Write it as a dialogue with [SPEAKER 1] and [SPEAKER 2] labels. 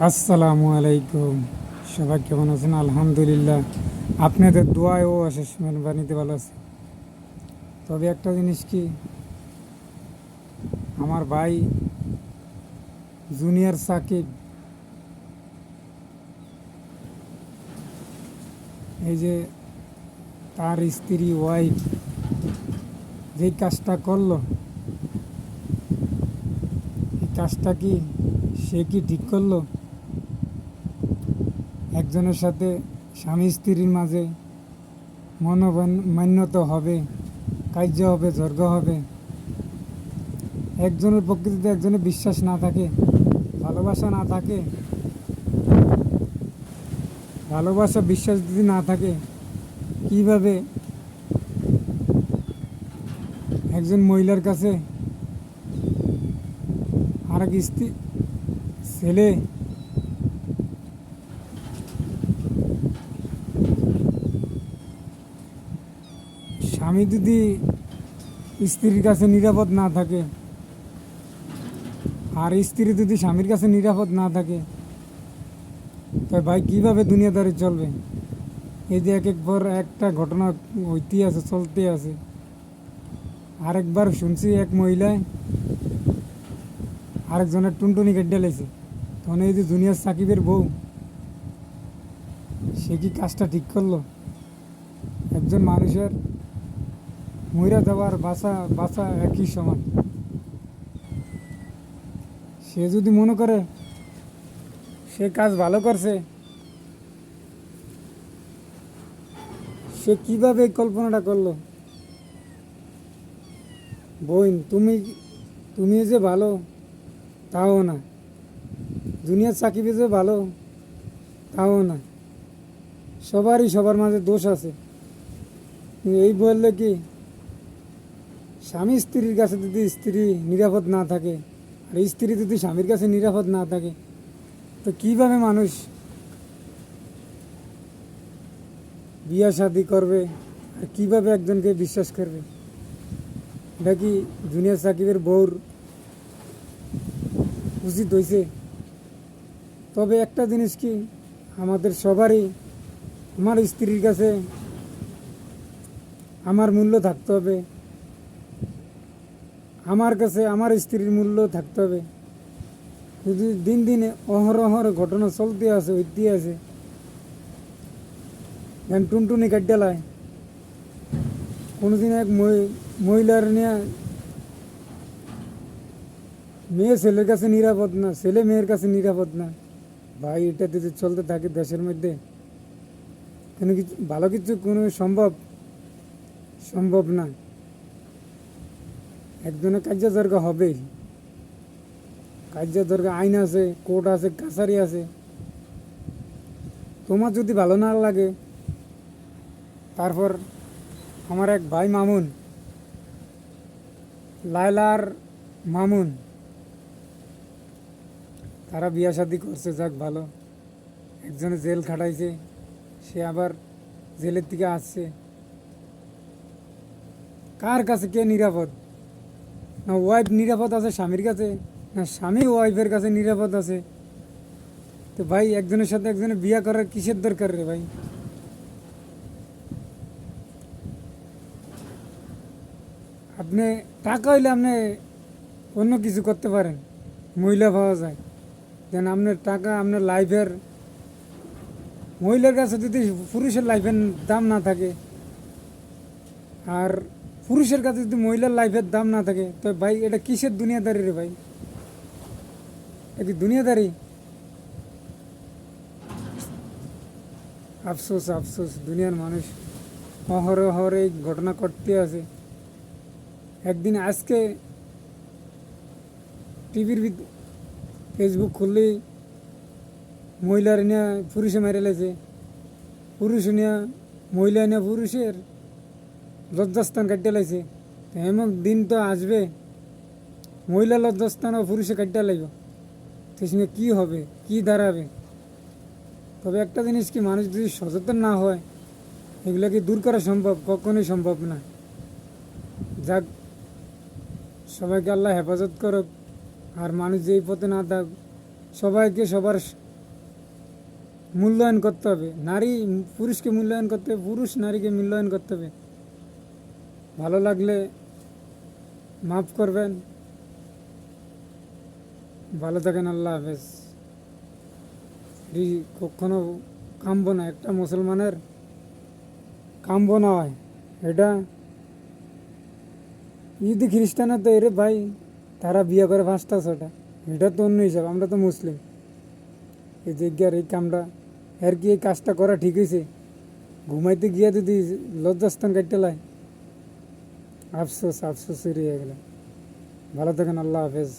[SPEAKER 1] আসসালামু আলাইকুম। সবাই কেমন আছেন? আলহামদুলিল্লাহ, আপনাদের দোয়ায় ও অশেষ মেহরবানিতে ভালো আছে। তবে একটা জিনিস কি, আমার ভাই জুনিয়র সাকিব, এই যে তার স্ত্রী ওয়াইফ যেই কাজটা করলো, এই কাজটা কি সে কি ঠিক করলো? একজনের সাথে স্বামী স্ত্রীর মাঝে মনোমান্যতা হবে, কার্য হবে, যর্গ হবে। একজনের প্রকৃতিতে একজনের বিশ্বাস না থাকে, ভালোবাসা না থাকে, ভালোবাসা বিশ্বাস যদি না থাকে, কিভাবে একজন মহিলার কাছে আর এক স্ত্রী ছেলে স্বামী যদি স্ত্রীর কাছে নিরাপদ না থাকে, আর স্ত্রী যদি স্বামীর কাছে নিরাপদ না থাকে, তো ভাই কীভাবে দুনিয়াদারি চলবে? এই যে এক একবার একটা ঘটনা হইতে আছে, চলতে আছে। আরেকবার শুনছি এক মহিলায় আরেকজনের টুনটুনি কেটে লেছে। তখন এই যে জুনিয়র সাকিবের বউ, সে কি কাজটা ঠিক করলো? একজন মানুষের মইরা যাওয়ার বাঁচা বাঁচা একই সমান। সে যদি মনে করে সে কাজ ভালো করছে, সে কিভাবে এই কল্পনাটা করলো? বোন, তুমি যে ভালো তাও না, জুনিয়র সাকিবে যে ভালো তাও না। সবারই সবার মাঝে দোষ আছে। এই বললে কি, স্বামী স্ত্রীর কাছে যদি স্ত্রী নিরাপদ না থাকে, আর স্ত্রী যদি স্বামীর কাছে নিরাপদ না থাকে, তো কিভাবে মানুষ বিয়া শাদি করবে, আর কিভাবে একজনকে বিশ্বাস করবে? এটা কি জুনিয়র সাকিবের বউর উচিত হয়েছে? তবে একটা জিনিস কি, আমাদের সবারই আমার স্ত্রীর কাছে আমার মূল্য থাকতে হবে, আমার কাছে আমার স্ত্রীর মূল্য থাকতে হবে। যদি দিন দিনে অহরহর ঘটনা চলতে আছে, হইতে আছে, যেন টুনটুনি কাট্যালায় কোনোদিন এক মহিলার নিয়ে মেয়ে ছেলের কাছে নিরাপদ না, ছেলে মেয়ের কাছে নিরাপদ না। ভাই, এটা যদি চলতে থাকে দেশের মধ্যে, কোনো কিছু ভালো কিছু কোনো সম্ভব না। একজনের কার্যযর্গ হবেই। কার্যযর্গ আইন আছে, কোর্ট আছে, কাছারি আছে। তোমার যদি ভালো না লাগে, তারপর আমার এক ভাই মামুন, লায়লার মামুন, তারা বিয়া শাদি করছে, যাক ভালো। একজনে জেল খাটাইছে, সে আবার জেলের থেকে আসছে। কার কাছে কে নিরাপদ? না ওয়াইফ নিরাপদ আছে স্বামীর কাছে, না স্বামী ওয়াইফের কাছে নিরাপদ আছে? তো ভাই, একজনের সাথে একজনের বিয়া করার কিসের দরকার রে ভাই? আপনি টাকা হইলে আপনি অন্য কিছু করতে পারেন, মহিলা পাওয়া যায়। যেন আপনার টাকা আপনার লাইফের, মহিলার কাছে যদি পুরুষের লাইফের দাম না থাকে, আর পুরুষের কাছে যদি মহিলার লাইফের দাম না থাকে, তো ভাই এটা কিসের দুনিয়াদারি রে ভাই? এটা কি দুনিয়াদারি? আফসোস আফসোস, দুনিয়ার মানুষ অহরহ এই ঘটনা ঘটতে আছে। একদিন আজকে টিভির ফেসবুক খুললেই মহিলার নিয়ে পুরুষে মেরে লেছে, পুরুষ নিয়ে মহিলা নিয়ে পুরুষের লজ্জাস্থান কাটিয়ে লাইছে। এমন দিন তো আসবে, মহিলা লজ্জাস্থান ও পুরুষে কাটিয়ে লাগবে। তো সঙ্গে কী হবে, কী দাঁড়াবে? তবে একটা জিনিস কি, মানুষ যদি সচেতন না হয়, এগুলোকে দূর করা সম্ভব? কখনোই সম্ভব না। যাক, সবাইকে আল্লাহ হেফাজত করুক, আর মানুষ যেই পথে না থাক, সবাইকে সবার মূল্যায়ন করতে হবে, নারী পুরুষকে মূল্যায়ন করতে হবে, পুরুষ নারীকে মূল্যায়ন করতে হবে। ভালো লাগলে মাফ করবেন। ভালো থাকেন, আল্লাহ হাফেজ। কখনো কামবো না, একটা মুসলমানের কামবো না হয় এটা। যদি খ্রিস্টানের তো এরে ভাই, তারা বিয়ে করে 5টা 6টা, এটা তো অন্য হিসাব, আমরা তো মুসলিম। এই যে গিয়ার এই কামটা, এর কি এই কাজটা করা ঠিক হয়েছে? ঘুমাইতে গিয়া যদি লজ্জাস্থান কাটতে লাই, আফসোস আফসোস হয়ে গেল। ভালো থাকেন, আল্লাহ হাফেজ।